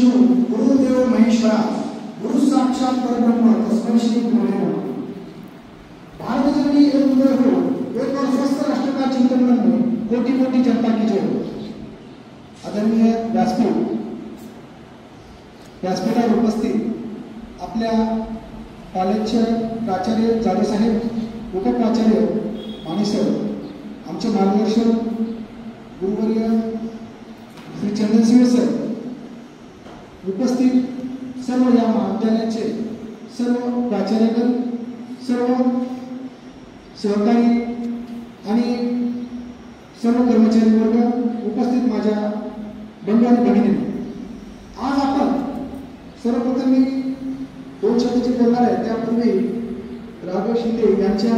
गुरुदेव महेश्वरा गुरु साक्षात परब्रह्म तस्मै श्री गुरुवे नमः। भारत जननी एक उदय हो, एक और स्वस्थ राष्ट्र का चिंतन में कोटि कोटि जनता की जय हो। आदरणीय व्यासपीठावर उपस्थित आपल्या कॉलेजचे प्राचार्य जाधव साहेब, उपप्राचार्य माने सर, आमचे मार्गदर्शक गुरुवर्य श्री चंदनसिंह सर, उपस्थित सर्व या महाविद्यालयाचे सर्व प्राचार्यगण, सर्व सहकारी आणि सर्व कर्मचारी वर्ग, उपस्थित माझ्या बंधू आणि भगिनींनो, आज आपण सर्वप्रथम मी दोन शब्दाची बोलणार आहे। त्यापूर्वी राघव शिंदे यांच्या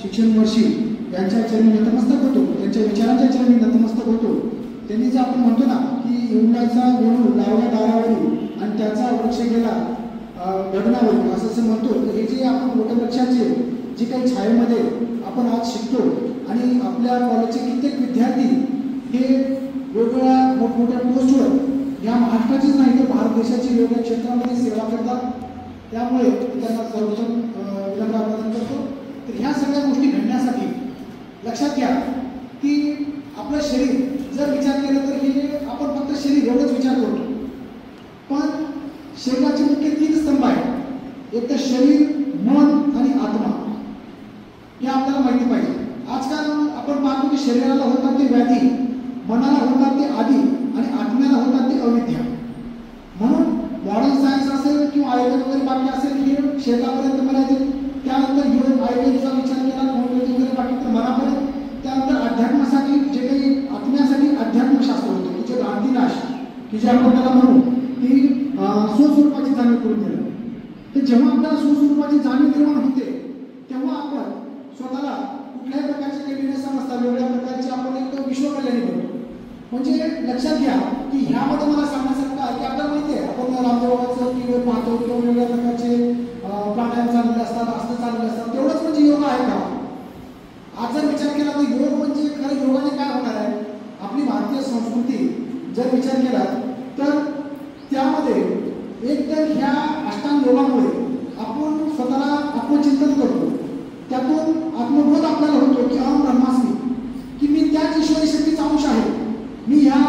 शिक्षण वर्षी यांच्या चरणी नतमस्तक होतो, त्यांच्या विचारांच्या चरणी नतमस्तक होतो। त्यांनी जे आपण म्हणतो ना की युवकाचा वेणू लावला दारावरी आणि त्याचा वृक्ष गेला गगनावरी, असं म्हणतो। तर हे जे आपण वटवृक्षाचे जे काही छायेमध्ये आपण आज शिकतो आणि आपल्या कॉलेजचे कित्येक विद्यार्थी हे वेगवेगळ्या मोठमोठ्या पोस्टवर या महाराष्ट्राचीच नाही तर भारत देशाची वेगवेगळ्या क्षेत्रामध्ये सेवा करतात, त्यामुळे त्यांना सर्वप्रथम विनम्र अभिवादन करतो। तर ह्या सगळ्या गोष्टी घडण्यासाठी लक्षात घ्या की आपलं शरीर जर विचार केला तर हे आपण फक्त शरीर एवढंच विचार करतो, पण शरीराचे मुख्य 3 स्तंभ आहेत, एक तर शरीर, मन आणि आत्मा। हे आपल्याला माहिती पाहिजे। आजकाल आपण पाहतो की शरीराला होतात ते व्याधी, मनाला होतात ते आदी आणि आत्म्याला होतात ते अविद्या। म्हणून मॉडर्न सायन्स असेल किंवा आयुर्वेद वगैरे बाकी असेल हे शरीरापर्यंत म्हणायचे, त्यानंतर योग आयुर्वेदाचा विचार केला होमिओपॅथी वगैरे बाकी तर मनापर्यंत, त्यानंतर अध्यात्मासाठी जे काही आत्म्यासाठी अध्यात्मशास्त्र होतं की जे भ्रांतिनाश की जे आपण त्याला म्हणू की स्वस्वरूपाची जाणीव करून देणं। तर जेव्हा आपल्याला स्वस्वरूपाची जाणीव निर्माण होते तेव्हा आपण स्वतःला कुठल्याही प्रकारचे काही निर्णय समजता वेगळ्या प्रकारचे आपण एक विश्वकल्याणी बनतो। म्हणजे लक्षात घ्या की ह्यामध्ये मला सांगण्यासारखं की आपल्याला माहिती आहे आपण रामदेवाचं की पाहतो किंवा वेगवेगळ्या प्रकारचे प्राणायाम चाललेले असतात, आसनं चाललेले असतात, तेवढंच म्हणजे योग आहे का? आज जर विचार केला तर योग म्हणजे खरं योगाने काय होणार आहे? आपली भारतीय संस्कृती जर विचार केला तर त्यामध्ये एक तर ह्या अष्टांग योगामुळे आपण स्वतःला आत्मचिंतन करतो, त्यातून आत्मबोध आपल्याला होतो की अहम ब्रह्मास्मी, की मी त्याच ईश्वरी शक्तीचा अंश आहे, मी ह्या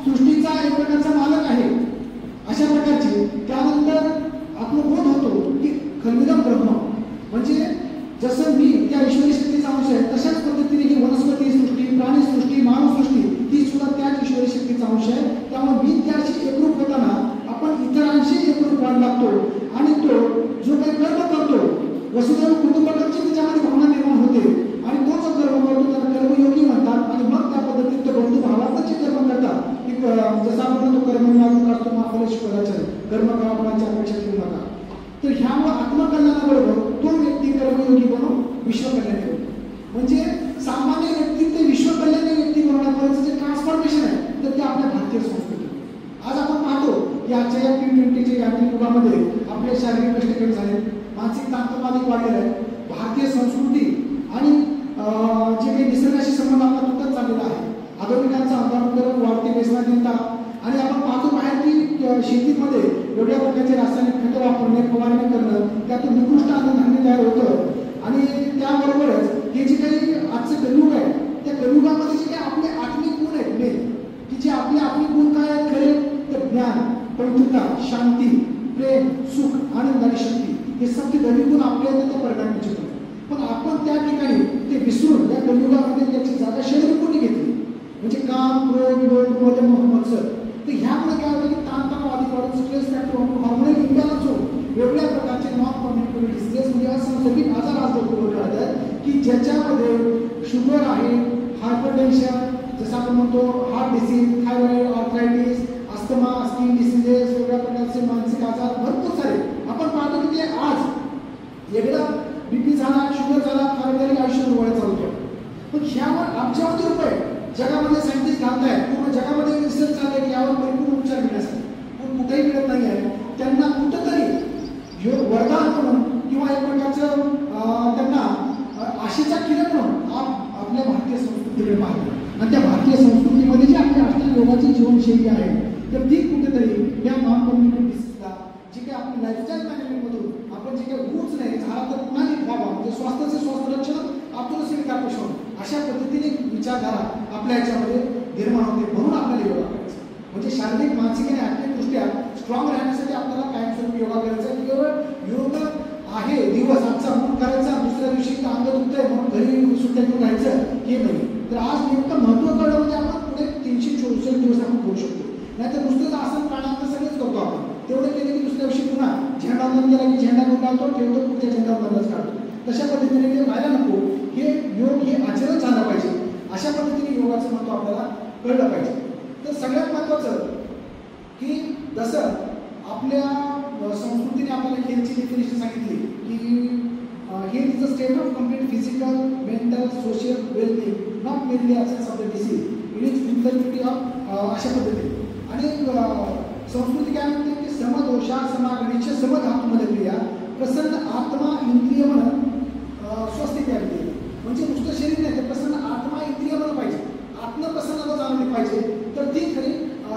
सृष्टीचा एक प्रकारचा मालक आहे, अशा प्रकारची। त्यानंतर आत्मबोध होतो की खल्विदम ब्रह्म, म्हणजे जसं मी त्या ईश्वरी शक्तीचा अंश आहे तशाच पद्धतीने ही वनस्पती सृष्टी, प्राणीसृष्टी, मानवसृष्टी ती सुद्धा त्याच ईश्वरी शक्तीचा अंश आहे। त्यामुळे मी त्याशी एकरूप होताना आपण इतरांशी एकरूप व्हायला लागतो आणि तो जो काही कर्म करतो वसुधैव कुटुंबकमची त्याच्यामध्ये भावना निर्माण होते आणि तो जो कर्म करतो त्याला कर्मयोगी म्हणतात आणि मग त्या पद्धतीने तो बंधू भावाचे कर्म करतात की जसं आपण तो कर्म मागून करतो महाफलेश करायचं कर्म करावयाची अपेक्षा ठेवू नका। तर ह्यामुळे आत्मकल्याणाबरोबर तो व्यक्ती कर्मयोगी बनून विश्वकल्याणी होतो। म्हणजे सामान्य व्यक्ती ते विश्वकल्याणी व्यक्ती बनवण्यापर्यंत जे ट्रान्सफॉर्मेशन आहे तर ते आपल्या भारतीय संस्कृती। आज आपण पाहतो की आजच्या या T20च्या यांत्रिक युगामध्ये आपले शारीरिक कष्ट कमी झाले, मानसिक ताण अधिक वाढलेला आहे, भारतीय संस्कृती आणि जे काही निसर्गाशी संबंध आपला तुटत चाललेला आहे, आधुनिकांचा अंधारुकरण, वाढती व्यसनाधीनता आणि आपण पाहतो बाहेर की शेतीमध्ये वेगळ्या प्रकारचे रासायनिक खतं वापरणे, फवारणी करणं, त्यातून निकृष्ट अन्नधान्य तयार होतं आणि त्याबरोबरच हे जे काही आजचं कलियुग आहे त्या कलियुगामध्ये जे काही आपले आत्मिक गुण आहेत मेन की जे आपले आत्मिक गुण काय आहेत खरे तर ज्ञान, पवित्रता, शांती, प्रेम, सुख, आनंद आणि शक्ती हे सगळे दलिगुण आपल्या त्या परिणामी होते। पण आपण त्या ठिकाणी ते विसरून या कलियुगामध्ये त्याची जागा शरीरकोणी घेतली, म्हणजे काम, क्रोध, लोभ, मोह, मत्सर। तर ह्यामुळे काय होतं की ताणतणाव अधिक वाढून स्ट्रेस फॅक्टर हॉर्मोनल इम्बॅलन्स होऊन वेगवेगळ्या प्रकारचे नॉन कम्युनिकेबल डिसीजेस म्हणजे असंसर्गिक आजार आज लोक आहेत की ज्याच्यामध्ये शुगर आहे, हायपरटेन्शन, जसं आपण म्हणतो heart disease, thyroid, arthritis, asthma, skin diseases, वेगवेगळ्या प्रकारचे मानसिक आजार भरपूर सारे आपण पाहतो की ते आज एकदा बीपी झाला, शुगर झाला, थायरॉइड आयुष्य उरवायला चालू केलं। पण ह्यावर अब्जावधी रुपये जगामध्ये सायंटिस्ट घालत आहेत, पूर्ण जगामध्ये रिसर्च चालू आहे की यावर परिपूर्ण उपचार मिळण्यासाठी, पण कुठेही मिळत नाही आहे। त्यांना कुठंतरी वरदान म्हणून किंवा एक प्रकारचं त्यांना आशेचा किरण म्हणून आपल्या भारतीय संस्कृतीकडे पाहतो आणि त्या भारतीय संस्कृतीमध्ये जी आपल्या अष्टांग योगाची जीवनशैली आहे तर ती कुठेतरी या स्वास्थ्याचे स्वास्थ्य आतून स्वीकार पोषण, अशा पद्धतीने विचारधारा आपल्या याच्यामध्ये निर्माण होते. म्हणून आपल्याला योगा करायचा म्हणजे शारीरिक मानसिक आणि आर्थिक दृष्ट्या स्ट्रॉंग राहण्यासाठी आपल्याला कायमस्वरूपी योगा करायचा आहे. केवळ योग आहे दिवस आजचा म्हणून करायचा, दुसऱ्या दिवशी अंग दुखतंय म्हणून घरी सुट्ट्या घेऊन राहायचं हे नाही. तर आज नेमकं महत्त्व कळलं म्हणजे आपण पुढे 364 दिवस आपण करू शकतो. नाहीतर नुसतंच आसन प्राणायाम सगळेच करतो आपण, तेवढे केले की दुसऱ्या दिवशी पुन्हा झेंडा वंदन केला की झेंडा घेऊन काढतो, ठेवतो, पुढच्या झेंडा वंदनच काढतो. तशा पद्धतीने ते व्हायला नको. हे योग हे आचरण झालं पाहिजे. अशा पद्धतीने योगाचं महत्त्व आपल्याला कळलं पाहिजे. तर सगळ्यात महत्त्वाचं की जसं आपल्या संस्कृतीने आपल्याला हेल्थची डेफिनेशन सांगितली की health is a state of complete physical, mental, social wellbeing, not mainly absence of the disease, it is infirmity of अशा पद्धतीने. आणि संस्कृती काय म्हणते की समदोषा समागणीच समधातुमध्ये क्रिया प्रसन्न आत्मा इंद्रिय मन स्वस्थिती आहे. म्हणजे नुसतं शरीर नाही तर प्रसन्न आत्मा इंद्रिय मन पाहिजे, आत्मप्रसन्नता जाणवली पाहिजे, तर ती खरी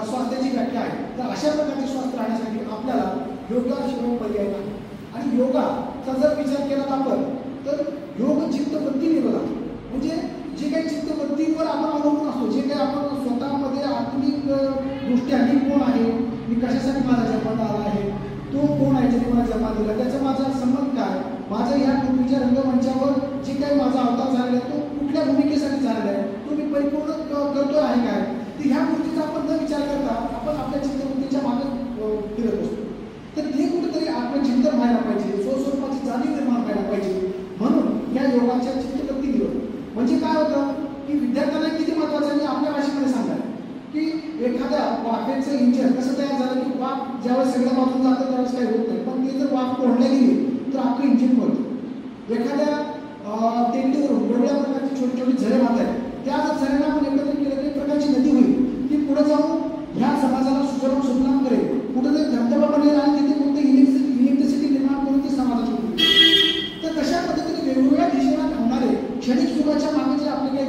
स्वास्थ्याची व्याख्या आहे. तर अशा प्रकारचे स्वास्थ्य राहण्यासाठी आपल्याला योगाशिवाय पर्याय नाही. आणि योगाचा जर विचार केला आपण तर योग चित्तवृत्ती निर्मला, म्हणजे जे काही चित्तवृत्तीवर आपण अवलंबून असतो, जे काही आपण स्वतःमध्ये आत्मिक दृष्ट्या मी कोण आहे, मी कशासाठी माझा जन्माला आला आहे, तो कोण आहे ज्याने मला जन्म दिला, त्याचा माझा संबंध काय, माझा या पृथ्वीच्या रंगमंचावर जे काही माझा अवतार झालेला आहे तो कुठल्या भूमिकेसाठी झालेला आहे, तो मी परिपूर्ण करतोय आहे काय. तर ह्या गोष्टीचा आपण न विचार करता आपण आपल्या चित्तवृत्तीच्या मागे फिरत असतो. तर ते कुठेतरी आपलं चिंतन व्हायला पाहिजे, स्वस्वरूपाची जाणीव निर्माण व्हायला पाहिजे. म्हणून या योगाच्या चित्तवृत्ती निवड म्हणजे काय होतं की विद्यार्थ्यांना किती महत्त्वाचं आहे आपल्या भाषेमध्ये सांगायला की एखाद्या वाफेचं इंजिन कसं तयार झालं की वाफ ज्यावेळेस सगळ्या बाजून जातं त्यावेळेस काही होत नाही, पण ते जर वाफ तोडल्या गेली तर आपलं इंजिन पडतं. एखाद्या टेकडीवरून वेगवेगळ्या प्रकारची छोटी छोटी झरे वाहत आहेत, त्या जर झऱ्यांना आपण एकत्र केलं तर एक प्रकारची नदी होईल, ती पुढे जाऊन ह्या समाजाला सुजलाम सुफलाम करेल, कुठं जर धबधबा बनेल आणि तिथे कोणतं इलेक्ट्रिसिटी निर्माण करून ती समाजाची होईल. तर तशा पद्धतीने वेगवेगळ्या दिशेला धावणारे क्षणिक सुखाच्या मागे जे आपले काही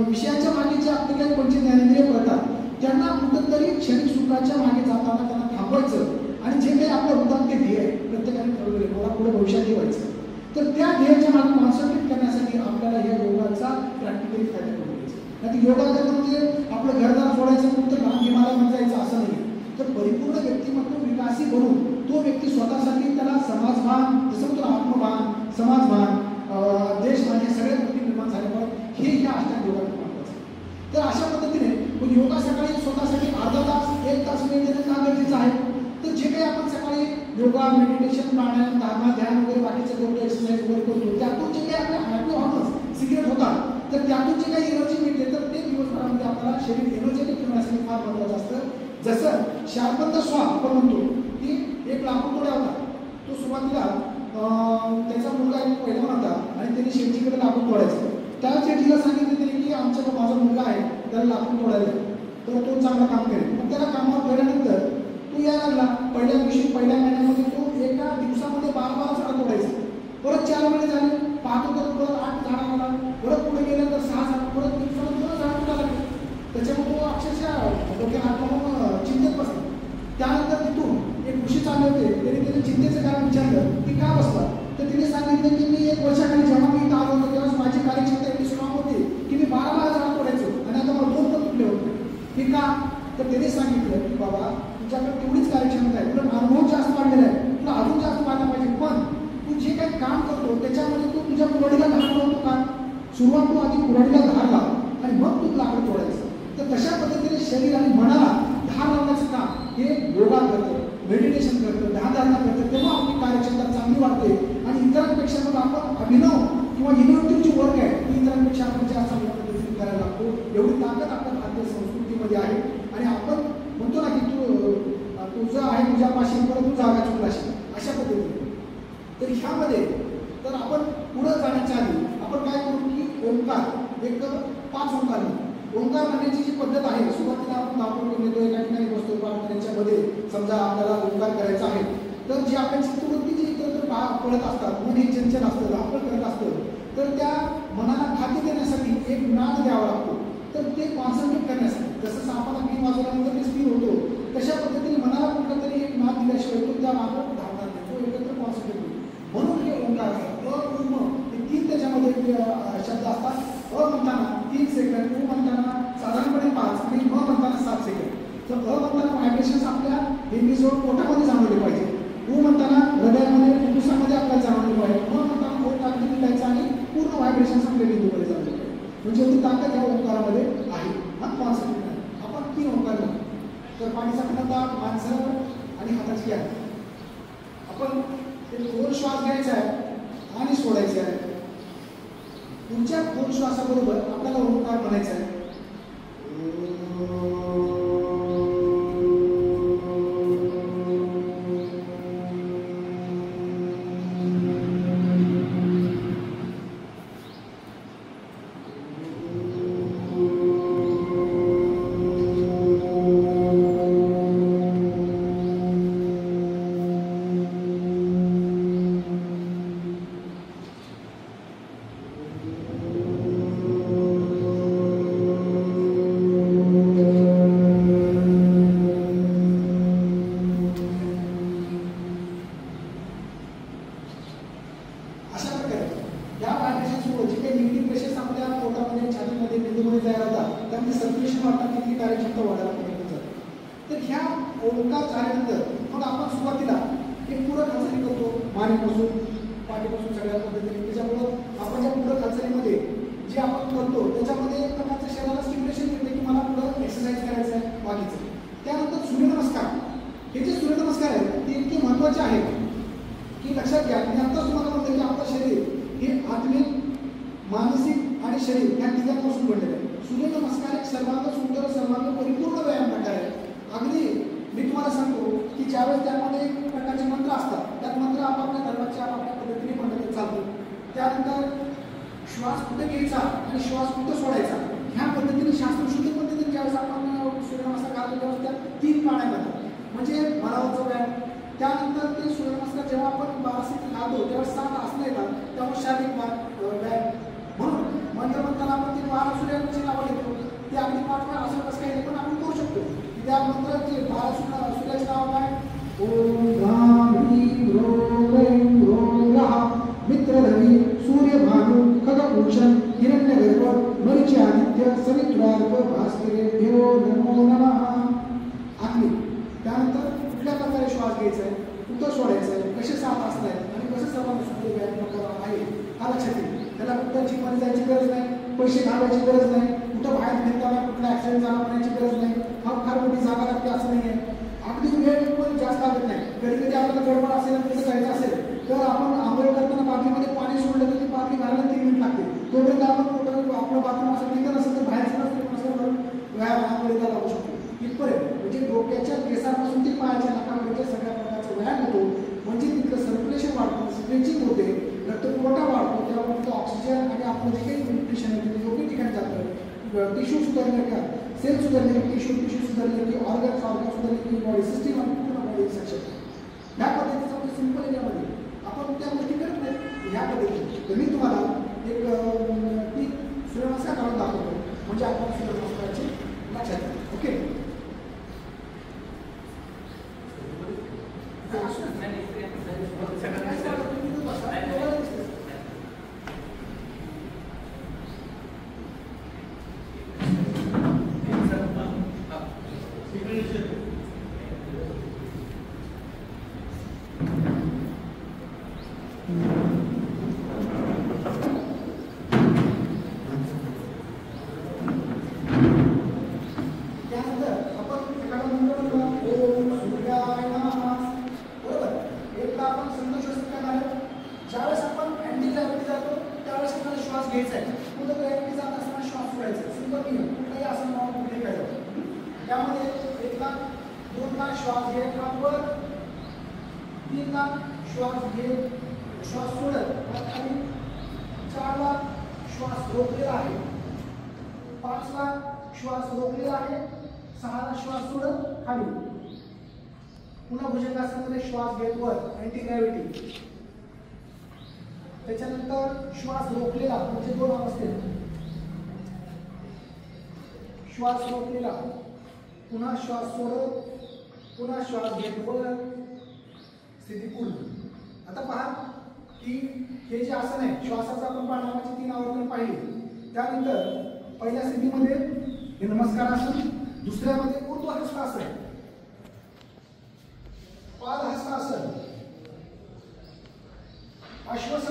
विषयाच्या मागे जे आपले काही पंच ज्ञानेंद्रिय पडतात त्यांना कुठंतरी क्षणिक सुखाच्या मागे जाताना त्यांना थांबवायचं आणि जे काही आपलं उदाहरण ते ध्येय प्रत्येकाने ठरवले मला पुढे भविष्यात ठेवायचं, तर त्या ध्येयाच्या मागे कॉन्सन्ट्रेट करण्यासाठी आपल्याला या योगाचा प्रॅक्टिकली फायदा करून घ्यायचा. नाही योगा करणं म्हणजे आपलं घरदार सोडायचं फक्त काम हिमालय जायचं असं नाही. तर परिपूर्ण व्यक्तिमत्व विकासी बनून तो व्यक्ती स्वतःसाठी त्याला समाजभान, जसं तो आत्मभान, समाजभान, देशभान हे सगळ्या गोष्टी निर्माण झाल्यामुळे हे ह्या अष्टांग योगा महत्त्वाचं. तर अशा पद्धतीने योगा सकाळी स्वतःसाठी अर्धा तास 1 तास वेळ देणं का गरजेचं आहे. तर जे काही आपण सकाळी योगा, मेडिटेशन, प्राणायाम, धारणा, ध्यान वगैरे बाकीचे करतो, एक्सरसाइज वगैरे करतो, त्यातून जे काही आपल्या हॅपी हॉर्मोन्स सिक्रेट होतात, तर त्यातून जे काही एनर्जी मिळते तर ते दिवसभरामध्ये आपल्याला शरीर एनर्जेटिक ठेवण्यासाठी फार महत्त्वाचं असतं. जसं शार्पन द सॉ आपण म्हणतो की एक लाकूड तोडा होता, तो सुरुवातीला त्याचा मुलगा एक पहिलवान होता आणि त्याने शेतीकडे लाकूड तोडायचं. त्या शेतीला सांगितलं त्यांनी की आमच्या माझा मुलगा आहे त्याला लाकूड तोडायला, तर तो चांगलं काम करेल. मग त्याला कामावर ठेवल्यानंतर तो यायला लागला. पहिल्या दिवशी पहिल्या महिन्यामध्ये तो एका दिवसामध्ये 12 झाडं तोडायचं. परत 4 महिने झाले, पाहतो तर परत 8 झाडं आला, परत पुढे गेल्यानंतर 6 झाडं, परत दिवसाला झाडं तोडायला लागले. त्याच्यामुळे तो अक्षरशः डोक्यात हात लावून चिंतेत बसला. त्यानंतर तिथून एक ऋषी चालले होते, त्यांनी त्याने चिंतेचं कारण विचारलं की का बसला, तर तिने सांगितलं की मी 1 वर्षाखाली जेव्हा मी इथं आलो होतो तेव्हा माझी कार्यक्षमता एवढी स्ट्रॉंग होती की मी 12 झाडं तोडायचो आणि आता मला 2 पण तुटले होते. हे का, तर त्याने सांगितलं की बाबा तुझ्याकडे तेवढीच कार्यक्षमता आहे, तुला अनुभव जास्त वाढलेला आहे, तुला अजून जास्त वाढला पाहिजे, पण तू जे काही काम करतो त्याच्यामध्ये तू तुझ्या कुऱ्हाडीला धार लावतो का, सुरुवात तू आधी कुऱ्हाडीला धार लाव आणि मग तू लाकूड तोडायचं. तर तशा पद्धतीने शरीर आणि मनाला धार लावण्याचं काम हे योगा करतं, मेडिटेशन करतं, ध्यानधारणा करतं, तेव्हा आपली कार्यक्षमता चांगली वाढते आणि इतरांपेक्षा मग आपण अभिनव किंवा इनोव्हेटिव्ह जी वर्क आहे ती इतरांपेक्षा आपण जास्त चांगल्या पद्धतीने करायला लागतो. एवढी ताकद आपल्या भारतीय संस्कृतीमध्ये आहे आणि आपण म्हणतो ना की तुझं आहे तुझ्यापाशी परत तू जागा चुकलाशी अशा पद्धतीने. तर ह्यामध्ये तर आपण पुढं जाण्याच्या आधी आपण काय करू की ओंकार एक 5 ओंकार ओंकार म्हणण्याची जी पद्धत आहे, सुरुवातीला आपण धावपळ करून येतो, एका ठिकाणी बसतो, त्याच्यामध्ये समजा आपल्याला ओंकार करायचा आहे, तर जी आपल्या चित्तवृत्ती जी इतर पळत असतात, मन हे चंचल असतं, धावपळ करत असतं, तर त्या मनाला खाद्य देण्यासाठी एक नाद द्यावा लागतो. तर ते कॉन्सन्ट्रेट करण्यासाठी जसं सापाला बीन वाजवल्यानंतर ते स्थिर होतो, तशा पद्धतीने मनाला कुठला तरी एक नाद दिल्याशिवाय तो त्या मार्गात धावणार नाही, तो एकत्र कॉन्सन्ट्रेट होतो. म्हणून हे ओंकार असतात. व्हायब्रेशन्स आपल्या बेबीजवळ पोटामध्ये जाणवले पाहिजे. ओ म्हणताना हृदयामध्ये फुफ्फुसामध्ये आपल्याला जाणवले पाहिजे. म म्हणताना ओठ अगदी मिटायचं आणि पूर्ण व्हायब्रेशन्स आपल्या बिंदूमध्ये जाणवले पाहिजे. म्हणजे ती ताकद या ओंकारामध्ये आहे. हा कॉन्सेप्ट आहे. आपण 3 ओंकार म्हणतो. तर पाणीचा खणता, माणसं आणि हाताची घ्या. आपण ते 2 श्वास घ्यायचा आहे आणि सोडायचे आहे. तुमच्या 2 श्वासाबरोबर आपल्याला ओंकार म्हणायचा आहे.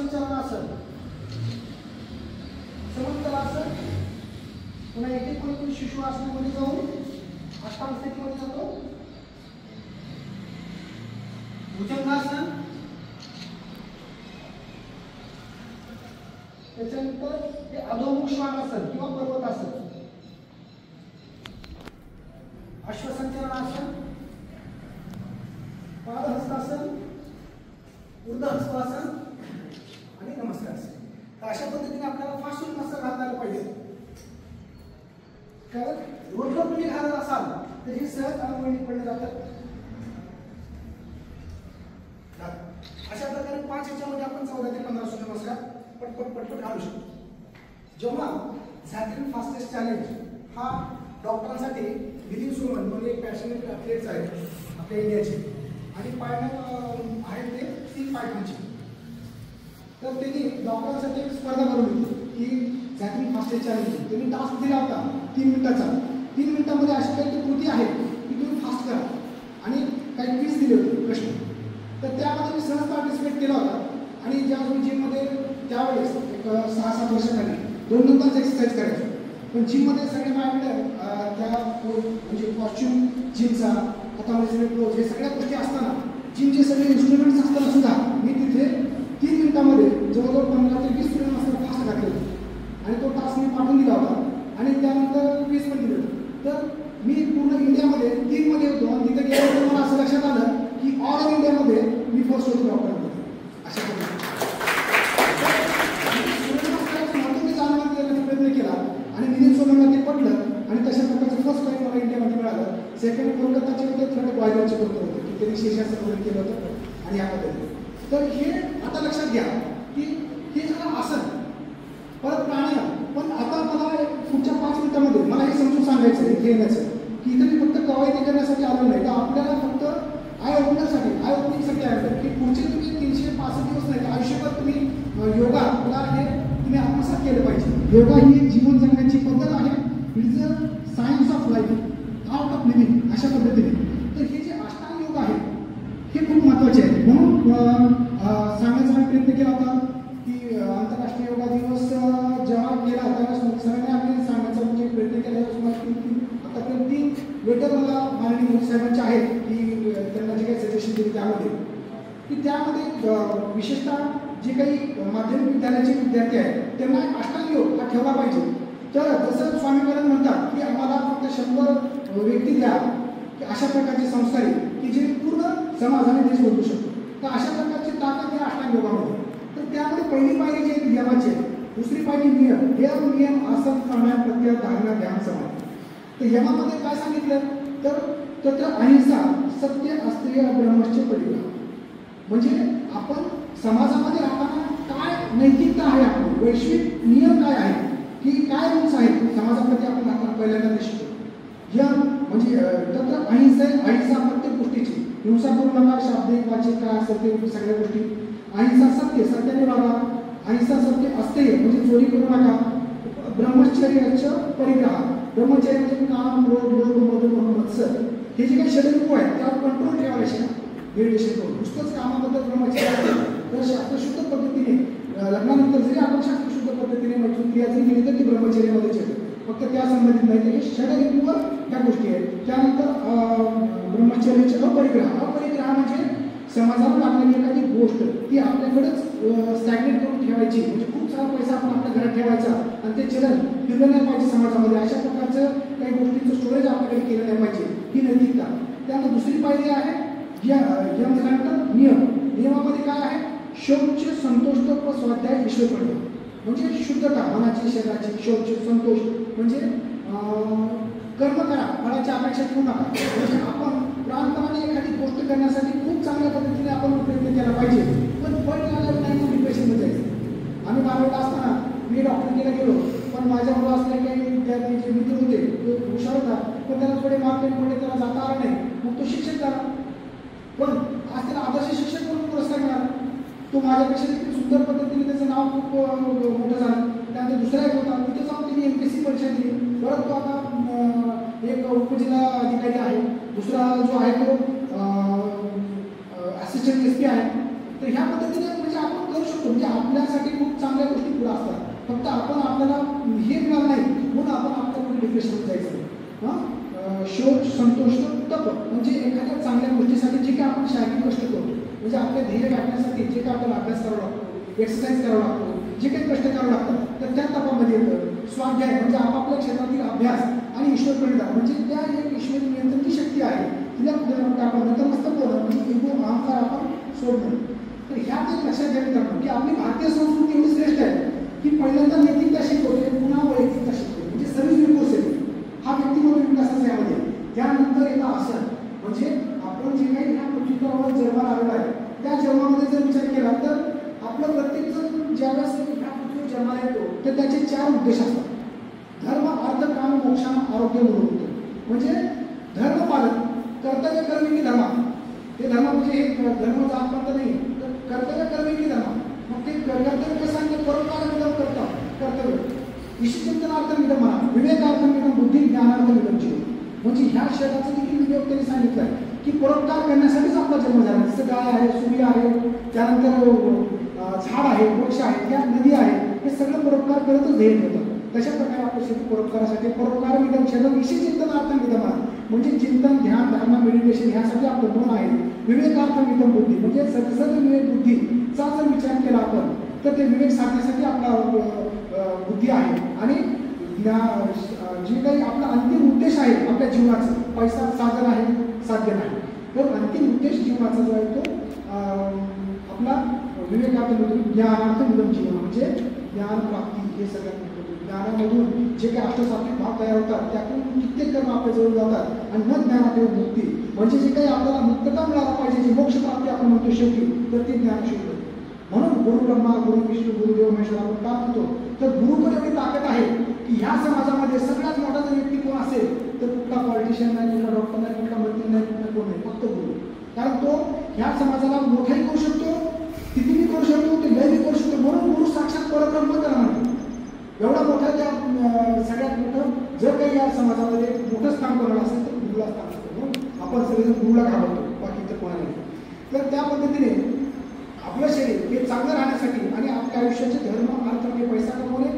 अश्वसंचालनासन, समंतलासन, पुन्हा इथे कोणी शिशु आसनामध्ये जाऊन अष्टांग स्थितीमध्ये जातो, भुजंगासन, त्याच्यानंतर हे अधोमुख श्वानासन किंवा पर्वतासन, अश्वसंचालनासन, पादहस्तासन, ऊर्ध्वहस्तासन आणि नमस्कारासन. तर अशा पद्धतीने आपल्याला फास्ट नमस्कार घालायला पाहिजे. कारण रोज जर तुम्ही घालत असाल तर हे सहज अनुवळणी पडले जातात. अशा प्रकारे 5 ह्याच्यामध्ये आपण 14 ते 15 सूर्यनमस्कार पटपट घालू शकतो. जेव्हा झॅकलिन फास्टेस्ट चॅलेंज हा डॉक्टरांसाठी विदिन सुमन म्हणजे एक पॅशनेट ॲथलेट्स आहेत आपल्या इंडियाचे आणि पायनल आहेत ते 3 पायथांचे. तर त्यांनी डॉक्टरांसाठी एक स्पर्धा बनवली की झॅकलिन फास्टेस्ट चॅलेंज. त्यांनी टास्क दिला होता 3 मिनिटाचा. 3 मिनिटामध्ये अशी काही कृती आहे की तुम्ही फास्ट करा आणि काही क्विज दिले होते प्रश्न. तर त्यामध्ये मी सहज पार्टिसिपेट केला होता आणि ज्या जिममध्ये त्यावेळेस एक 6-7 वर्षाखाली 2-2 तास एक्सरसाइज करायचो. पण जिममध्ये सगळे माझ्याकडे त्या म्हणजे कॉस्ट्युम जिमचा आता म्हणजे क्लोज हे सगळ्या गोष्टी असताना जिमचे सगळे इन्स्ट्रुमेंट्स असताना सुद्धा मी तिथे 3 मिनिटामध्ये जवळजवळ 15 ते 20 सूर्यनमस्कार फास्ट घातले होते आणि तो टास्क मी पाठवून दिला होता आणि त्यानंतर क्विज पण दिलं. तर मी पूर्ण इंडियामध्ये 3 मध्ये होतो आणि तिथे गेल्यानंतर मला असं लक्षात आलं की ऑल ओव्हर इंडियामध्ये मी फर्स्ट होतो डॉक्टरांमध्ये. अशा पद्धतीने सूर्यनमस्काराचं महत्त्व मी जाणून घेण्याचा प्रयत्न केला आणि विदिन सोमनला ते पडलं आणि तशा प्रकारचं फर्स्ट टाईम मला इंडियामध्ये मिळालं. सेकंड कोलकाताचे होते, थर्ड ग्वालियरचे होते की त्यांनी शीर्षाचं वगैरे केलं होतं आणि या पद्धतीने. तर हे आता लक्षात घ्या की हे झालं आसन, परत प्राणायाम. पण आता मला पुढच्या 5 मिनिटामध्ये मला हे समजून सांगायचं आहे घेण्याचं की इथं मी फक्त कवायती करण्यासाठी आलो नाही, तर आपल्याला फक्त आय ओपनिंगसाठी आलं की पुढचे तुम्ही 365 दिवस नाही तर आयुष्यभर तुम्ही योगाला हे तुम्ही आत्मसात केलं पाहिजे. योगा ही एक जीवन जगण्याची पद्धत आहे. It is a science of life, art of living अशा पद्धतीने. तर हे जे अष्टांग योग आहे हे खूप महत्त्वाचे आहे. म्हणून सांगण्याचा आम्ही प्रयत्न केला होता की आंतरराष्ट्रीय योगा दिवस जेव्हा केला त्यावेळेस सगळ्यांनी आम्ही सांगण्याचा म्हणजे प्रयत्न केला. आतापर्यंत 3 लेटर मला माननीय मोदी साहेबांचे आहेत की त्यांना जे काही सजेशन दिले त्यामध्ये की त्यामध्ये विशेषतः जे काही माध्यमिक विद्यालयाचे विद्यार्थी आहेत त्यांना अष्टांग योग हा ठेवला पाहिजे. तर जसं स्वामी विवेकानंद म्हणतात की आम्हाला फक्त 100 व्यक्ती द्या की अशा प्रकारचे संस्कारी की जे पूर्ण समाजाने देश बदलू शकतो. तर अशा प्रकारची ताकद या अष्टांग योगामध्ये. तर त्यामध्ये पहिली पायरी जी आहे यमाची आहे, दुसरी पायरी नियम आसन प्राणायाम प्रत्याहार धारणा ध्यान समाधी. तर यमामध्ये काय सांगितलं तर तत्र अहिंसा सत्य अस्त्रिय ब्रह्मचर्य परिग्रह. म्हणजे आपण समाजामध्ये राहताना काय नैतिकता आहे, आपली वैश्विक नियम काय आहे की काय रूल्स आहेत समाजाप्रती आपण राहताना पहिल्यांदा शिकतो. यम म्हणजे तत्र अहिंसा प्रत्येक गोष्टीची. हिंसा करू नका, शाब्दिक वाचिक काय असेल ते सगळ्या गोष्टी. अहिंसा सत्याने वागा. अहिंसा सत्य अस्तेय म्हणजे चोरी करू नका. ब्रह्मचर्याचं परिग्रह. ब्रह्मचर्य म्हणजे काम, क्रोध, लोभ, मद, मत्सर हे जे काही शरीर आहे त्यावर कंट्रोल ठेवायला शिका. मेडिटेशन करून नुसतंच कामाबद्दल ब्रह्मचर्य असेल तर शास्त्रशुद्ध पद्धतीने लग्नानंतर जरी आपण शास्त्रशुद्ध पद्धतीने मैत्रीण क्रिया जरी केली तर ती ब्रह्मचर्यामध्येच येते. फक्त त्या संबंधित नाही तर हे षडरिपूवर ह्या गोष्टी आहेत. त्यानंतर ब्रह्मचर्याचे अपरिग्रह म्हणजे समाजाला लागलेली एखादी गोष्ट ती आपल्याकडेच स्टॅग्नेट करून ठेवायची. म्हणजे खूप सारा पैसा आपण आपल्या घरात ठेवायचा आणि ते चलन फिरलं नाही पाहिजे समाजामध्ये. अशा प्रकारचं काही गोष्टींचं स्टोरेज आपल्याकडे केलं नाही पाहिजे, ही नैतिकता. त्यानंतर दुसरी पायरी आहे यम झाल्यानंतर नियमामध्ये काय आहे शौच संतोष व स्वाध्याय ईश्वर म्हणजे शुद्धता मनाची शरीराची. शौच संतोष म्हणजे कर्म करा, फळाची अपेक्षा ठेवू नका. म्हणजे आपण प्रांतपणे एखादी गोष्ट करण्यासाठी खूप चांगल्या पद्धतीने आपण प्रयत्न केला पाहिजे, पण फळ मिळालं नाही तर डिप्रेशनमध्ये जायचं. आम्ही बारावीला असताना मी डॉक्टरकीला गेलो, पण माझ्यामुळे असले काही विद्यार्थी जे मित्र होते तो हुशार होता पण त्याला थोडे मार्क पडले, त्याला जाता आला नाही, मग तो शिक्षक झाला. पण आज त्याला आदर्श शिक्षक म्हणून पुरस्कार मिळाला. तो माझ्यापेक्षा देखील सुंदर पद्धतीने त्याचं नाव खूप मोठं झालं. त्यानंतर दुसरा एक होता, तिथे जाऊन त्यांनी MPSC परीक्षा दिली. परत तो आता एक उपजिल्हा अधिकारी आहे. दुसरा जो आहे तो असिस्टंट SP आहे. तर ह्या पद्धतीने म्हणजे आपण करू शकतो. म्हणजे आपल्यासाठी खूप चांगल्या गोष्टी पुढे असतात, फक्त आपण आपल्याला हे मिळालं नाही म्हणून आपण आपल्याकडे डिप्रेशनमध्ये जायचं. शोध संतोष तप म्हणजे एखाद्या चांगल्या गोष्टीसाठी जे काही आपण शारीरिक कष्ट करतो, म्हणजे आपल्या ध्येय गाठण्यासाठी जे काही आपल्याला अभ्यास करावा लागतो, एक्सरसाइज करावा लागतो, जे काही कष्ट करावे लागतात, तर त्या तपामध्ये येतं स्वाध्याय म्हणजे आपापल्या क्षेत्रातील अभ्यास आणि ईश्वर प्रेरणा म्हणजे त्या एक ईश्वरी नियंत्रणची शक्ती आहे तिला आपण नतमस्तक होणं म्हणजे इगो अहंकार आपण सोडणं. तर ह्यात एक लक्षात घ्यायला की आपली भारतीय संस्कृती एवढी श्रेष्ठ आहे की पहिल्यांदा नैतिकता शिकवते, पुन्हा वैयक्तिकता शिकवते, म्हणजे सर्व्हिस प्रोसेस हा व्यक्तिमत्व विकासाचा यामध्ये. त्यानंतर येतं आसन म्हणजे आपण जे काही ह्या पृथ्वीवर जन्माला आलेला आहे त्या जन्मामध्ये जर विचार केला तर आपलं प्रत्येक जण ज्यावेळेस ह्या पृथ्वीवर जन्माला येतो तर त्याचे 4 उद्देश असतात. धर्म अर्थ काम मोक्ष आरोग्य म्हणून होतो. म्हणजे धर्म पालन कर्तव्य कर्मी की धर्म, ते धर्म म्हणजे हे धर्म जात म्हणत नाही तर कर्तव्य कर्मी की धर्म. मग ते कर्तव्य कसं सांगितलं, परोपकार मिळून कर्तव्य ईश्वरचिंतनार्थ मिळून म्हणा, विवेकार्थ मिळून बुद्धी ज्ञानार्थ मिळून जीव. म्हणजे ह्या शब्दाचं देखील विवेक त्यांनी सांगितलं आहे की परोपकार करण्यासाठीच आपला जन्म झाला. जसं गाय आहे, सूर्य आहे, त्यानंतर झाड आहे, वृक्ष आहे, त्या नदी आहे, हे सगळं परोपकार करतच ध्येय ठेवतात. तशा प्रकारे आपलं शेती परोपकारासाठी परोपकार मिळून शेतम ईश्वरचिंतनार्थ मिळून म्हणजे चिंतन ध्यान धारणा मेडिटेशन ह्यासाठी आपलं मन आहे. विवेकार्थ मिळून बुद्धी म्हणजे सदसद विवेक बुद्धीचा जर विचार केला आपण तर ते विवेक साधण्यासाठी आपला बुद्धी आहे. आणि जे काही आपला अंतिम उद्देश आहे आपल्या जीवनाचं, पैसा साधन आहे साध्य नाही, तर अंतिम उद्देश जीवनाचा जो आहे तो आपला विवेकार्थ मिळून ज्ञानार्थ मिळून जीवन म्हणजे ज्ञान प्राप्ती. हे सगळ्यात महत्त्वाचं. ज्ञानामधून जे काही अष्टसात्विक भाव तयार होतात त्यातून कित्येक कर्म आपल्या जवळ जातात आणि मग ज्ञानात मुक्ती म्हणजे जे काही आपल्याला मुक्तता मिळायला पाहिजे, जी मोक्ष प्राप्ती आपण म्हणतो शेवटी, तर ती ज्ञानशोध. म्हणून गुरु ब्रह्मा गुरु विष्णू गुरुदेव महेश्वर आपण का म्हणतो, तर गुरुकडे एवढी ताकद आहे की ह्या समाजामध्ये सगळ्यात मोठा जर व्यक्ती कोण असेल तर कुठला पॉलिटिशियन नाही, कुठला डॉक्टर नाही, कुठला मंत्री नाही, कुठला कोण नाही, फक्त गुरु. कारण तो ह्या समाजाला मोठाही करू शकतो, स्थितीही करू शकतो, ते लयही करू शकतो. म्हणून गुरु साक्षात परब्रह्म त्याला म्हणतो. एवढा मोठा त्या सगळ्यात मोठं जर काही या समाजामध्ये मोठं स्थान कोणाला असेल तर गुरुला स्थान असतं. म्हणून आपण सगळेजण गुरुला घाबरतो, बाकी तर कोणाला नाही. तर त्या पद्धतीने आपलं शरीर हे चांगलं राहण्यासाठी आणि आपल्या आयुष्याचे धर्म अर्थ म्हणजे पैसा कमवणे,